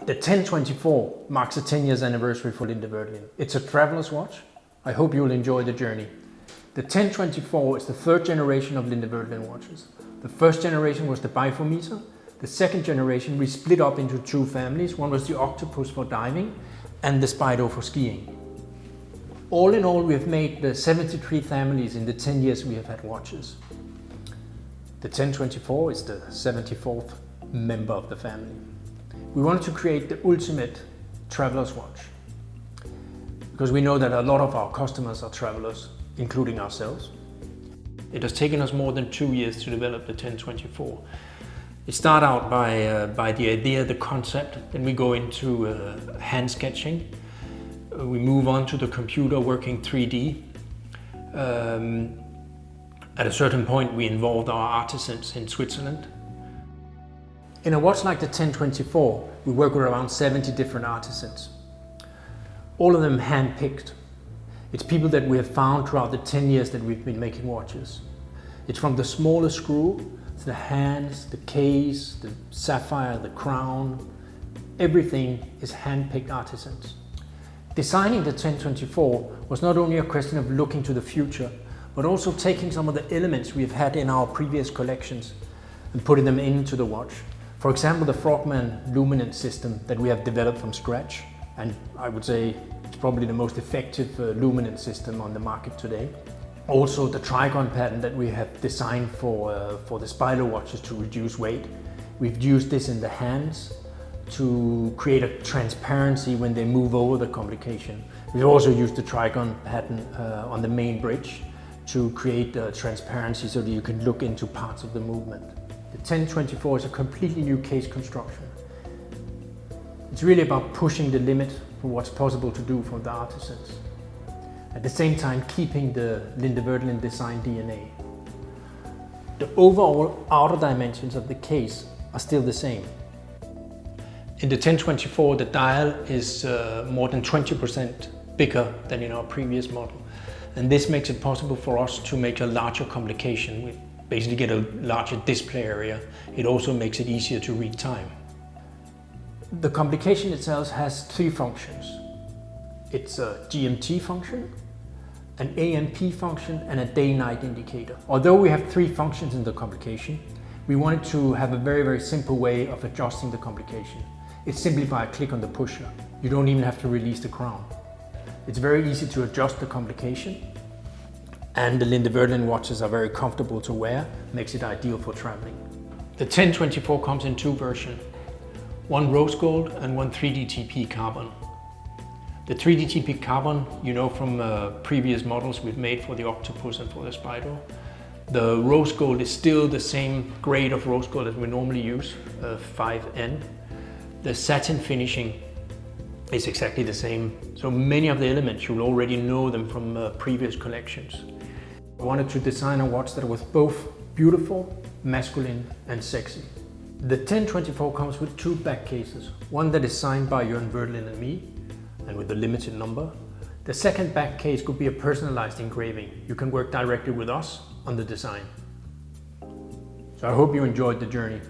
The 1024 marks the 10 years anniversary for Linde Werdelin. It's a traveler's watch. I hope you'll enjoy the journey. The 1024 is the third generation of Linde Werdelin watches. The first generation was the bifometer. The second generation we split up into two families. One was the Octopus for diving and the Spido for skiing. All in all, we have made the 73 families in the 10 years we have had watches. The 1024 is the 74th member of the family. We wanted to create the ultimate traveler's watch because we know that a lot of our customers are travelers, including ourselves. It has taken us more than 2 years to develop the 1024. It started out by the idea, the concept, then we go into hand sketching. We move on to the computer working 3D. At a certain point we involved our artisans in Switzerland. In a watch like the 1024, we work with around 70 different artisans. All of them hand-picked. It's people that we have found throughout the 10 years that we've been making watches. It's from the smallest screw, to the hands, the case, the sapphire, the crown. Everything is hand-picked artisans. Designing the 1024 was not only a question of looking to the future, but also taking some of the elements we've had in our previous collections and putting them into the watch. For example, the Frogman luminance system that we have developed from scratch, and I would say it's probably the most effective luminance system on the market today. Also the trigon pattern that we have designed for the Spido watches to reduce weight. We've used this in the hands to create a transparency when they move over the complication. We've also used the trigon pattern on the main bridge to create transparency so that you can look into parts of the movement. The 1024 is a completely new case construction. It's really about pushing the limit for what's possible to do for the artisans. At the same time, keeping the Linde Werdelin design DNA. The overall outer dimensions of the case are still the same. In the 1024, the dial is more than 20% bigger than in our previous model. And this makes it possible for us to make a larger complication. We basically get a larger display area. It also makes it easier to read time. The complication itself has three functions. It's a GMT function, an AMP function, and a day-night indicator. Although we have three functions in the complication, we wanted to have a very, very simple way of adjusting the complication. It's simply by a click on the pusher. You don't even have to release the crown. It's very easy to adjust the complication, and the Linde Werdelin watches are very comfortable to wear, makes it ideal for traveling. The 1024 comes in two versions, one rose gold and one 3D-TP carbon. The 3D-TP carbon, you know from previous models we've made for the Octopus and for the Spido. The rose gold is still the same grade of rose gold as we normally use, 5N. The satin finishing is exactly the same. So many of the elements, you'll already know them from previous collections. I wanted to design a watch that was both beautiful, masculine and sexy. The 1024 comes with two back cases. One that is signed by Werdelin and me, and with a limited number. The second back case could be a personalized engraving. You can work directly with us on the design. So I hope you enjoyed the journey.